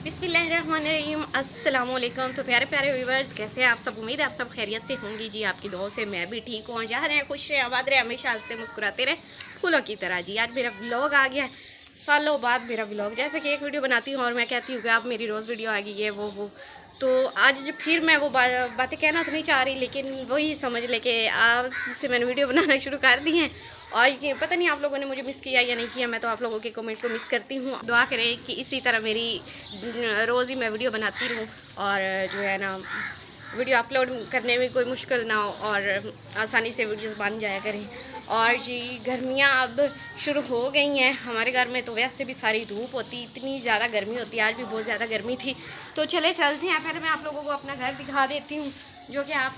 बिस्मिल्लाहिर्रहमानिर्रहीम अस्सलाम वालेकुम। तो प्यारे प्यारे व्यूवर्स, कैसे हैं आप सब? उम्मीद है आप सब खैरियत से होंगी जी। आपकी दुआओं से मैं भी ठीक हूँ। जहाँ रहें खुश रहें, आबाद रहे, हमेशा हंसते मुस्कुराते रहे फूलों की तरह जी। आज मेरा व्लॉग आ गया है, सालों बाद मेरा व्लॉग। जैसे कि एक वीडियो बनाती हूँ और मैं कहती हूँ कि आप मेरी रोज़ वीडियो आ गई है वो तो आज फिर मैं वो बातें कहना तो नहीं चाह रही, लेकिन वही समझ ले कि आपसे मैंने वीडियो बनाना शुरू कर दी हैं। और ये पता नहीं आप लोगों ने मुझे मिस किया या नहीं किया, मैं तो आप लोगों के कमेंट को मिस करती हूँ। दुआ करें कि इसी तरह मेरी रोज़ ही मैं वीडियो बनाती रहूँ और जो है ना वीडियो अपलोड करने में कोई मुश्किल ना हो और आसानी से वीडियोस बन जाया करें। और जी गर्मियाँ अब शुरू हो गई हैं हमारे घर में, तो वैसे भी सारी धूप होती, इतनी ज़्यादा गर्मी होती है। आज भी बहुत ज़्यादा गर्मी थी। तो चले चलते हैं, पहले मैं आप लोगों को अपना घर दिखा देती हूँ, जो कि आप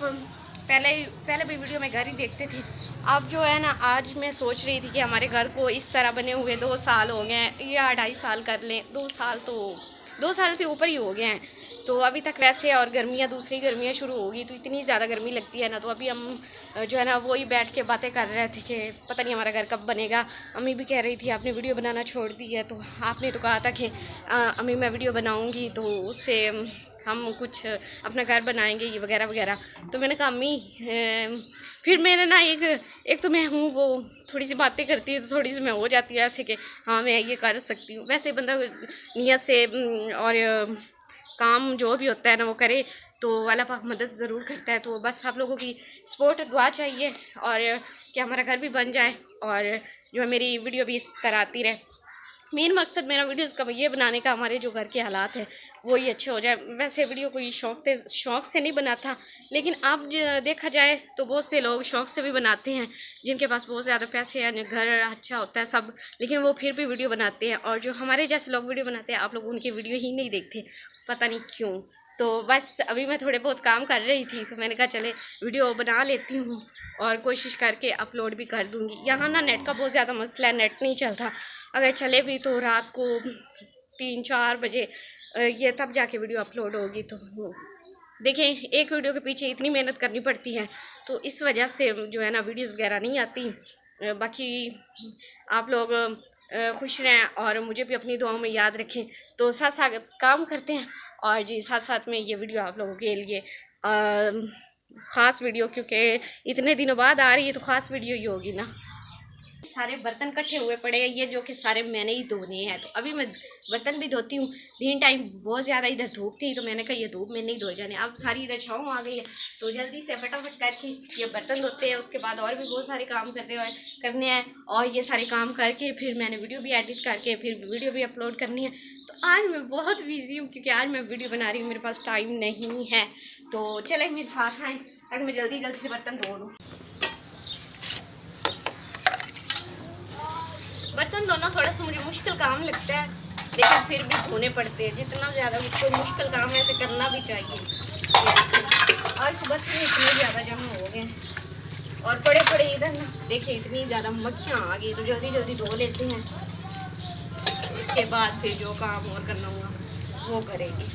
पहले भी वीडियो में घर ही देखते थे। अब जो है ना आज मैं सोच रही थी कि हमारे घर को इस तरह बने हुए 2 साल हो गए हैं या 2.5 साल कर लें, 2 साल तो 2 साल से ऊपर ही हो गए हैं। तो अभी तक वैसे, और गर्मियाँ दूसरी गर्मियाँ शुरू होगी तो इतनी ज़्यादा गर्मी लगती है ना, तो अभी हम जो है ना वही बैठ के बातें कर रहे थे कि पता नहीं हमारा घर कब बनेगा। अम्मी भी कह रही थी आपने वीडियो बनाना छोड़ दी है, तो आपने तो कहा था कि अम्मी मैं वीडियो बनाऊँगी तो उससे हम कुछ अपना घर बनाएंगे ये वगैरह वगैरह। तो मैंने कहा अम्मी फिर मैंने ना एक तो मैं हूँ वो थोड़ी सी बातें करती हूँ तो थोड़ी सी मैं हो जाती है ऐसे कि हाँ मैं ये कर सकती हूँ। वैसे बंदा नियत से और काम जो भी होता है ना वो करे तो अल्लाह पाक मदद ज़रूर करता है। तो बस आप लोगों की सपोर्ट दुआ चाहिए और कि हमारा घर भी बन जाए और जो है मेरी वीडियो भी इस तरह आती रहे। मेन मकसद मेरा वीडियोस का ये बनाने का, हमारे जो घर के हालात हैं वो ही अच्छे हो जाए। वैसे वीडियो कोई शौक़ से नहीं बनाता, लेकिन अब देखा जाए तो बहुत से लोग शौक़ से भी बनाते हैं, जिनके पास बहुत ज़्यादा पैसे हैं, घर अच्छा होता है सब, लेकिन वो फिर भी वीडियो बनाते हैं। और जो हमारे जैसे लोग वीडियो बनाते हैं, आप लोग उनकी वीडियो ही नहीं देखते, पता नहीं क्यों। तो बस अभी मैं थोड़े बहुत काम कर रही थी तो मैंने कहा चले वीडियो बना लेती हूँ और कोशिश करके अपलोड भी कर दूँगी। यहाँ ना नेट का बहुत ज़्यादा मसला है, नेट नहीं चलता। अगर चले भी तो रात को 3-4 बजे ये तब जाके वीडियो अपलोड होगी। तो देखें एक वीडियो के पीछे इतनी मेहनत करनी पड़ती है, तो इस वजह से जो है ना वीडियोस वगैरह नहीं आती। बाकी आप लोग खुश रहें और मुझे भी अपनी दुआओं में याद रखें। तो साथ साथ काम करते हैं और जी साथ साथ में ये वीडियो आप लोगों के लिए ख़ास वीडियो, क्योंकि इतने दिनों बाद आ रही है तो ख़ास वीडियो ही होगी ना। सारे बर्तन इकट्ठे हुए पड़े हैं, ये जो कि सारे मैंने ही धोने हैं। तो अभी मैं बर्तन भी धोती हूँ। दिन टाइम बहुत ज़्यादा इधर धूप थी तो मैंने कहा ये धूप में नहीं धोए जाने। अब सारी इधर छाँव आ गई है तो जल्दी से फटाफट करके ये बर्तन धोते हैं। उसके बाद और भी बहुत सारे काम करने हैं और ये सारे काम करके फिर मैंने वीडियो भी एडिट करके फिर वीडियो भी अपलोड करनी है। तो आज मैं बहुत बिजी हूँ क्योंकि आज मैं वीडियो बना रही हूँ, मेरे पास टाइम नहीं है। तो चले मेरे साथ आएँ ताकि मैं जल्दी जल्दी से बर्तन धो लूँ। बर्तन धोना थोड़ा सा मुझे मुश्किल काम लगता है, लेकिन फिर भी धोने पड़ते हैं। जितना ज़्यादा कोई मुश्किल काम है ऐसे करना भी चाहिए। आज तो बर्तन इतने ज़्यादा जमा हो गए और पड़े पड़े इधर ना देखिए इतनी ज़्यादा मक्खियाँ आ गई, तो जल्दी जल्दी धो लेते हैं। इसके बाद फिर जो काम और करना होगा वो करेंगे।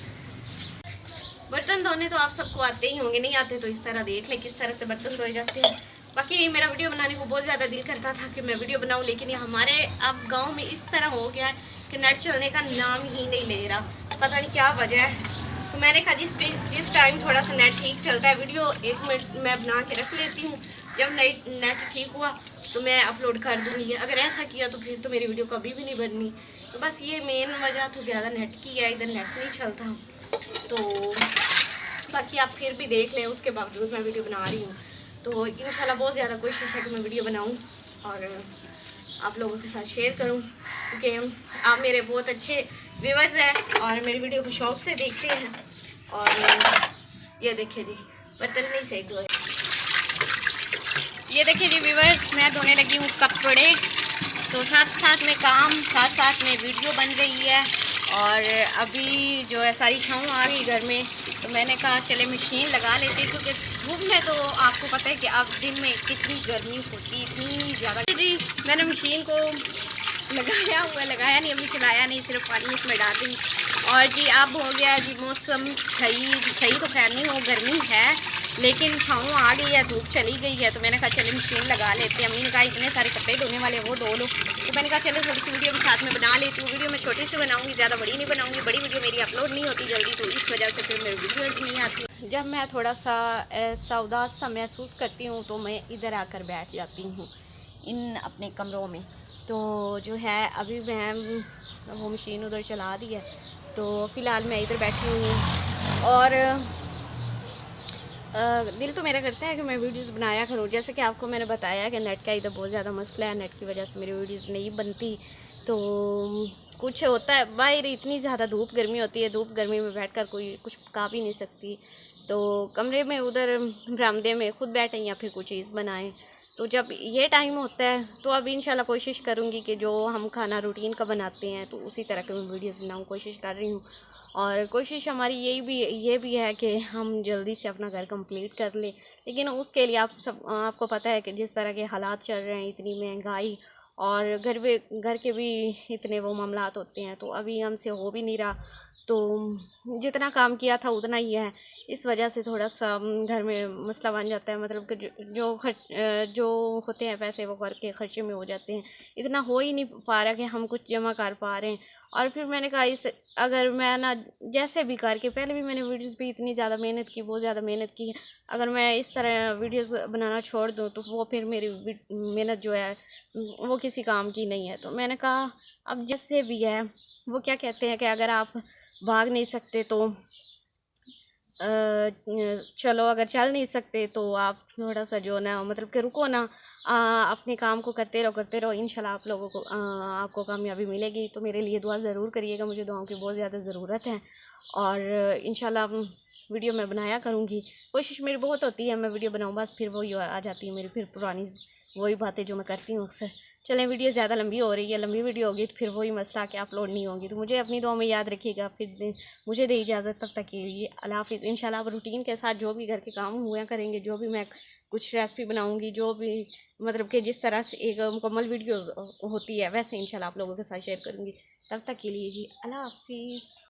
बर्तन धोने तो आप सबको आते ही होंगे, नहीं आते तो इस तरह देख लें किस तरह से बर्तन धोए जाते हैं। बाकी मेरा वीडियो बनाने को बहुत ज़्यादा दिल करता था कि मैं वीडियो बनाऊं, लेकिन ये हमारे अब गांव में इस तरह हो गया है कि नेट चलने का नाम ही नहीं ले रहा, पता नहीं क्या वजह है। तो मैंने कहा जिस टाइम थोड़ा सा नेट ठीक चलता है वीडियो 1 मिनट मैं बना के रख लेती हूँ, जब नेट ठीक हुआ तो मैं अपलोड कर दूँगी। अगर ऐसा किया तो फिर तो मेरी वीडियो कभी भी नहीं बननी। तो बस ये मेन वजह तो ज़्यादा नेट की है, इधर नेट नहीं चलता। तो बाकी आप फिर भी देख लें, उसके बावजूद मैं वीडियो बना रही हूँ। तो इंशाल्लाह बहुत ज़्यादा कोशिश है कि मैं वीडियो बनाऊं और आप लोगों के साथ शेयर करूं, क्योंकि आप मेरे बहुत अच्छे व्यूवर्स हैं और मेरी वीडियो को शौक़ से देखते हैं। और ये देखिए जी बर्तन नहीं सही धोए। ये देखिए जी व्यूवर्स, मैं धोने लगी हूँ कपड़े। तो साथ साथ में काम, साथ साथ में वीडियो बन रही है। और अभी जो है सारी छाँव आ गई घर में, तो मैंने कहा चले मशीन लगा लेते, क्योंकि धूप में तो आपको पता है कि अब दिन में कितनी गर्मी होती, इतनी ज़्यादा। जी मैंने मशीन को लगाया नहीं, अभी चलाया नहीं, सिर्फ पानी इसमें डाल दी। और जी अब हो गया जी मौसम सही तो खैर नहीं हो, गर्मी है लेकिन छाँव आ गई है, धूप चली गई है, तो मैंने कहा चले मशीन लगा लेते हैं। अम्मी ने कहा इतने सारे कपड़े धोने वाले वो धो लो, तो मैंने कहा चलो थोड़ी सी वीडियो भी साथ में बना लेती हूँ। वीडियो मैं छोटी सी बनाऊँगी, ज़्यादा बड़ी नहीं बनाऊँगी, बड़ी वीडियो मेरी अपलोड नहीं होती जल्दी, तो इस वजह से फिर मेरी वीडियोज़ नहीं आती। जब मैं थोड़ा सा ऐसा उदास सा महसूस करती हूँ तो मैं इधर आकर बैठ जाती हूँ इन अपने कमरों में। तो जो है अभी मैं वो मशीन उधर चला दी है, तो फ़िलहाल मैं इधर बैठी हुई हूँ। और दिल तो मेरा करता है कि मैं वीडियोस बनाया करूँ, जैसे कि आपको मैंने बताया कि नेट का इधर बहुत ज़्यादा मसला है, नेट की वजह से मेरी वीडियोस नहीं बनती। तो कुछ होता है, बाहर इतनी ज़्यादा धूप गर्मी होती है, धूप गर्मी में बैठकर कोई कुछ पका भी नहीं सकती, तो कमरे में उधर बरामदे में खुद बैठें या फिर कोई चीज़ बनाएं। तो जब ये टाइम होता है तो अब इंशाल्लाह कोशिश करूँगी कि जो हम खाना रूटीन का बनाते हैं तो उसी तरह के मैं वीडियोस बनाऊँ, कोशिश कर रही हूँ। और कोशिश हमारी ये भी है कि हम जल्दी से अपना घर कंप्लीट कर लें, लेकिन उसके लिए आपको पता है कि जिस तरह के हालात चल रहे हैं, इतनी महंगाई और घर के भी इतने वो मामलात होते हैं, तो अभी हमसे हो भी नहीं रहा। तो जितना काम किया था उतना ही है, इस वजह से थोड़ा सा घर में मसला बन जाता है, मतलब कि जो होते हैं पैसे वो घर के खर्चे में हो जाते हैं, इतना हो ही नहीं पा रहा कि हम कुछ जमा कर पा रहे हैं। और फिर मैंने कहा इस अगर मैं ना जैसे भी करके, पहले भी मैंने वीडियोस भी इतनी ज़्यादा मेहनत की, बहुत ज़्यादा मेहनत की, अगर मैं इस तरह वीडियोस बनाना छोड़ दूँ तो वो फिर मेरी मेहनत जो है वो किसी काम की नहीं है। तो मैंने कहा अब जैसे भी है, वो क्या कहते हैं कि अगर आप भाग नहीं सकते तो चलो, अगर चल नहीं सकते तो आप थोड़ा सा जो ना मतलब कि रुको ना, अपने काम को करते रहो, इंशाल्लाह आप लोगों को आपको कामयाबी मिलेगी। तो मेरे लिए दुआ ज़रूर करिएगा, मुझे दुआओं की बहुत ज़्यादा ज़रूरत है। और इंशाल्लाह वीडियो मैं बनाया करूँगी, कोशिश मेरी बहुत होती है मैं वीडियो बनाऊँ, बस फिर वही आ जाती है मेरी फिर पुरानी वही बातें जो मैं करती हूँ अक्सर। चलें, वीडियो ज़्यादा लंबी हो रही है, लंबी वीडियो होगी तो फिर वही मसला कि अपलोड नहीं होगी, तो मुझे अपनी दुआ में याद रखिएगा। फिर मुझे दे इजाज़त, तब तक के लिए अल्लाह हाफ़िज़। इंशाल्लाह अब रूटीन के साथ जो भी घर के काम हुआ करेंगे, जो भी मैं कुछ रेसिपी बनाऊंगी, जो भी मतलब कि जिस तरह से एक मुकम्मल वीडियो होती है वैसे इंशाल्लाह आप लोगों के साथ शेयर करूँगी। तब तक के लिए जी अल्लाह हाफ़िज़।